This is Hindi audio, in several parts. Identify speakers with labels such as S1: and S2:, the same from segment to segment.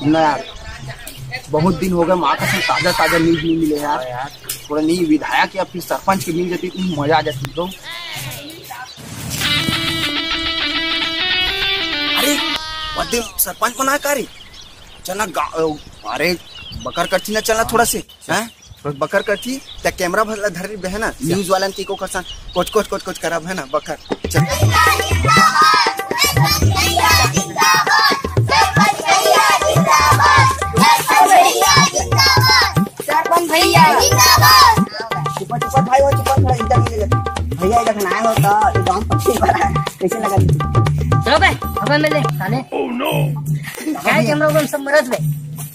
S1: ना यार, बहुत दिन हो गए माँ का संग ताजा ताजा न्यूज नहीं मिले यार। थोड़ा नहीं विधायक या फिर सरपंच के मिल जाती तो मजा आ जाती। तो अरे दिन सरपंच बना कारी चलना अरे बकर करती ना चलना थोड़ा से हैं बकर करती त्या कैमरा भला धर है ना न्यूज वाला की को करसन कोच कोच कोच कोच करब है ना बकर चल। सरपंच भैया चुप चुप भाई वो चुप थोड़ा इधर भैया इधर आए हो तो गांव पक्षी वाला कैसे लगा
S2: चलो बे अपन मिले खाने। ओह नो क्या कैमरा को सब मरत बे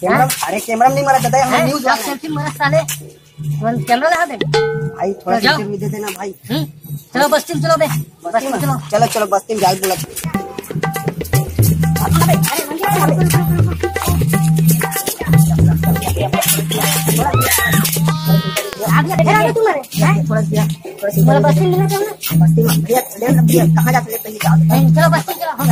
S1: कैमरा अरे कैमरा नहीं मरत दादा हम न्यूज वाला
S2: सेल्फी मरत साले मन कैमरा लगा दे
S1: भाई थोड़ा सेल्फी भी दे देना भाई।
S2: चलो बस्ती में चलो बे बस्ती में चलो
S1: चलो चलो बस्ती में जाल बोला
S2: आगे बैठा तुम्हारे थोड़ा दिया थोड़ा बस्ती में चलो
S1: बस्ती में भैया कहां जाते ले पहले जाओ
S2: चलो बस्ती चलो हो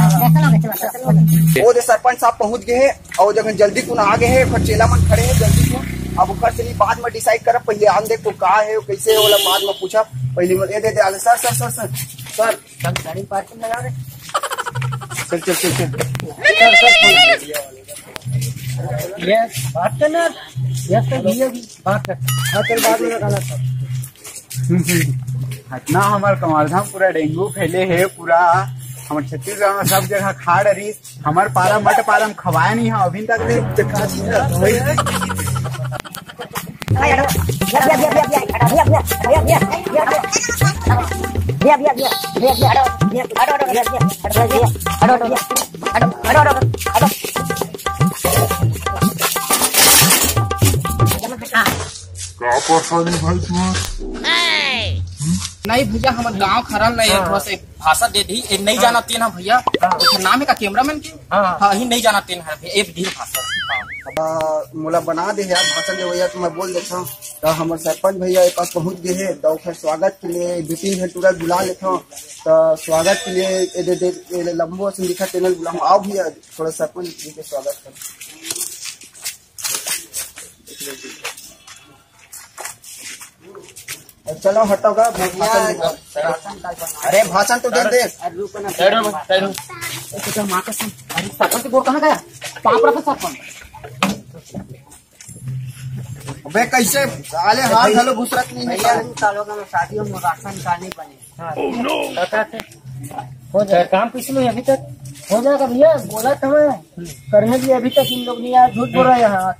S2: चलो
S1: वो दे सरपंच साहब पहुंच गए हैं और जगह जल्दी कुन आ गए हैं पर चेला मन खड़े हैं जल्दी को अब ऊपर से नहीं बाद में डिसाइड करब पहले आन देख तो का है कैसे होला बाद में पूछा पहले में दे दे sir sir sir sir sir
S2: सब गाड़ी पार्किंग लगा दे
S1: चल चल चल चल
S2: ये बात करना यस तो भैया जी बात कर
S1: हां चल बाद में लगाना सर
S3: इतना हमार कमालधाम पूरा डेंगू फैले है पूरा हमारे छत्तीसगढ़ में सब जगह खाड़ रही हमार पारा मट पारा हम खवाया नहीं है अभी तक
S4: नहीं भैया हमारे गांव खरल नहीं है थोड़ा से भाषा दे दी नहीं जाना तीन है भैया नाम है का कैमरामैन की हाँ ही नहीं जाना तीन है एक दी भाषा
S1: मोला बना दे यार भाषण जो भैया तो मैं बोल देता हूँ तो हमारे सरपंच भैया एक पास पहुंच गए हैं तो फिर स्वागत के लिए 2-3 घंटा बुला लेता हूँ तो स्वागत के लिए लंबो से लिखा चैनल बुला आओ भैया थोड़ा सरपंच जी के स्वागत कर। चलो हटोगा अरे भाषण तो दे दे
S4: सरपंच बोल कहाँ गया कहाँ पर था सरपंच
S1: अबे कैसे साले हाथ हलो घुसरत नहीं है यार
S2: शादियों में राशन निकालने पड़े हो जाए काम पिछले अभी तक हो जाएगा भैया बोला था मैं करने के लिए अभी तक इन लोग नहीं आया झूठ बोल रहे हैं यहाँ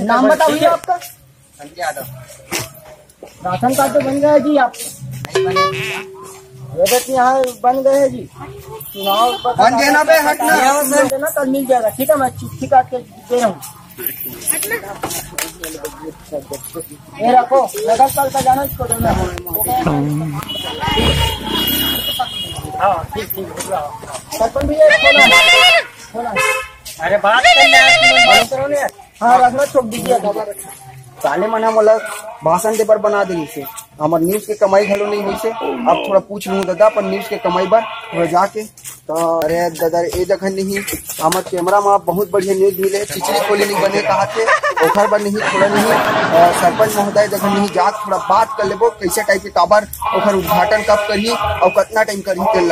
S2: नाम बताओ भैया आपका
S1: संजय यादव
S2: राशन कार्ड तो बन गया है जी आप यहाँ बन गए हैं जी चुनाव
S1: बन गए ना बे हटना
S2: कल मिल जाएगा ठीक है मैं चिट्ठी काट के दे रहा हूँ ये रखो नगर कल का जाना इसको देना हाँ ठीक ठीक सरपंच भैया खोला अरे बात करना
S1: हाँ रखना छोड़ दीजिए साले मना मोला भाषण दे पर बना दे से हमार न्यूज के कमाई घलो नहीं हुई से अब थोड़ा पूछ लूँ दादा पर न्यूज के कमाई बार थोड़ा जाके तो अरे दादा ए जगह नहीं हमार कैमरा में बहुत बढ़िया न्यूज मिले चिचड़ी खोली नहीं बने कहा थे ओखर पर नहीं थोड़ा नहीं सरपंच महोदय जगह नहीं जा थोड़ा बात कर लेबो कैसे टाइप के काबर ओखर उद्घाटन कब करी और कितना टाइम करी तेल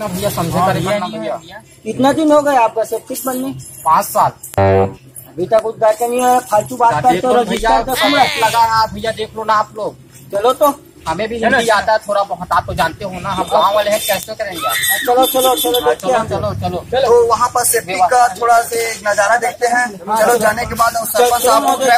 S4: भैया समझे भैया
S2: कितना दिन हो गए आपका सेप्टिक बनने
S4: 5 साल
S2: अभी तक उद्घाटन नहीं है फालतू बात करते हो रजिस्टर का समय
S4: लगा है भैया देख लो ना आप लोग
S2: चलो तो
S4: हमें भी हिंदी आता है थोड़ा बहुत आप तो जानते हो ना हम गाँव वाले हैं कैसे करेंगे
S2: चलो चलो चलो
S4: चलो चलो चलो
S1: तो वहाँ पर सेफ्टी का थोड़ा से नजारा देखते हैं चलो जाने के बाद सरपंच साहब उधर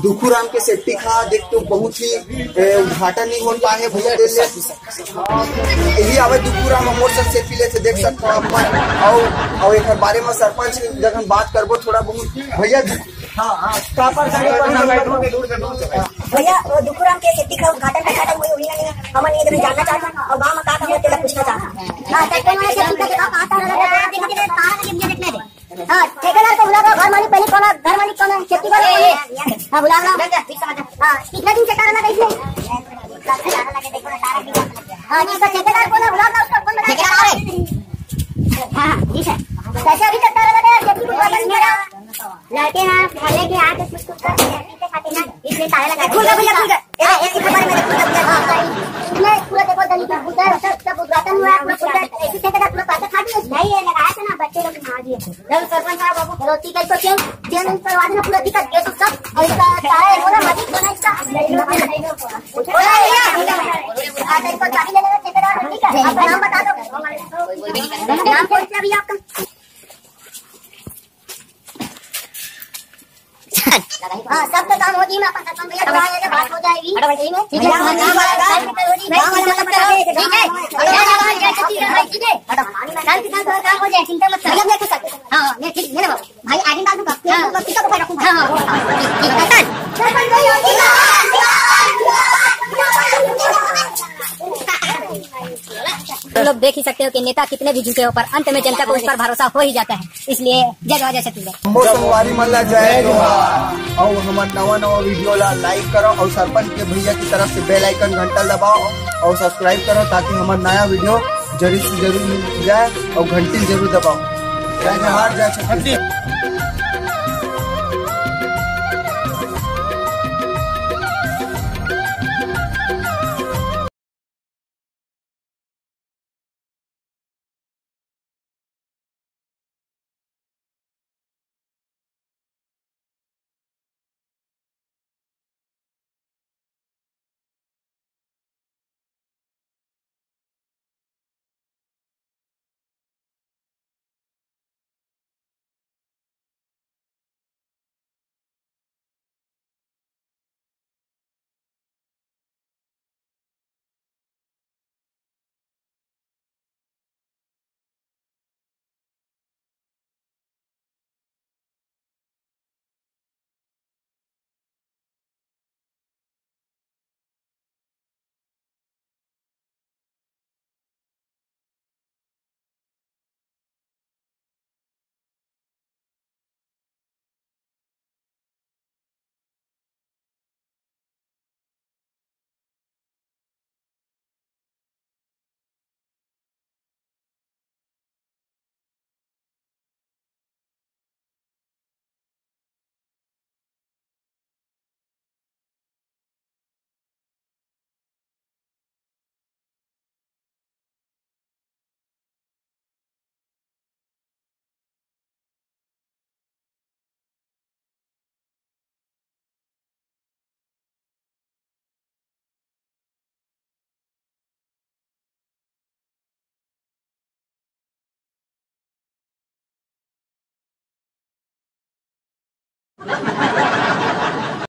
S1: दुखू राम के सेफ्टी खा देख तो बहुत ही उद्घाटन नहीं हो पाए भैया यही आवे दुखू राम मोर से सेल्फी ले देख सकते अपन और एक बारे में सरपंच जब हम बात करबो थोड़ा बहुत भैया
S5: भैया दुखुराम के सेफ्टी का उद्घाटन हुई हम ये जानना चाहता हूँ और गाँव में कहा तेरा पूछना चाहता ठेकेदार को बुला घर मालिक पहले कौन घर मालिक कौन है सेफ्टी वाला हाँ बुला लो। हाँ कितना दिन से तारा लगा इसमें? हाँ जी इसका ठेकेदार कौन है? बुला लो उसका कौन बताया? हाँ ठीक है। कैसे अभी तक तारा लगा है जबकि कुछ पता नहीं करा? लड़के ना खाने के आके कुछ कर पीते खाते ना इसलिए ताला लगा। खुल गया भैया खुल गया। एक ही खबर में खुल गया। इसमें पूरा देखो दलित पूरा सब उद्घाटन हुआ पूरा ऐसी ठेकेदार पूरा पैसा खा दिए। नहीं ये लगाया था ना बच्चे लोग मार दिए। जब सरपंच साहब बाबू रोटी का इसको चेंज करवा देना पूरा दिक्कत केस सब और इसका चाहे बोला मजीद होना इसका बोला भैया आज इसको चाबी ले लेना ठेकेदार ठीक है। आपका नाम बता दो। नाम कौन सा भैया आपका? हाँ सब तो काम होगी मैं अपन सरपंच भैया बुला लेंगे बात हो जाएगी ठीक है। काम हो जाए चिंता मत कर। हाँ मैं ठीक है भाई आगे डाल दूंगा। तो लोग देख ही सकते हो कि नेता कितने भी झुके हो पर अंत में जनता को उस पर भरोसा हो ही जाता है। इसलिए जय जवाहर जय छत्तीसगढ़।
S1: संगवारी मल्ला जय जोहार। और हमारे नवा वीडियो ला लाइक करो और सरपंच के भैया की तरफ से बेल आइकन घंटा दबाओ और सब्सक्राइब करो ताकि हमारा नया वीडियो जरूर से जरूर मिल जाए और घंटी जरूर दबाओ। जय जवाहर जय छत्तीसगढ़।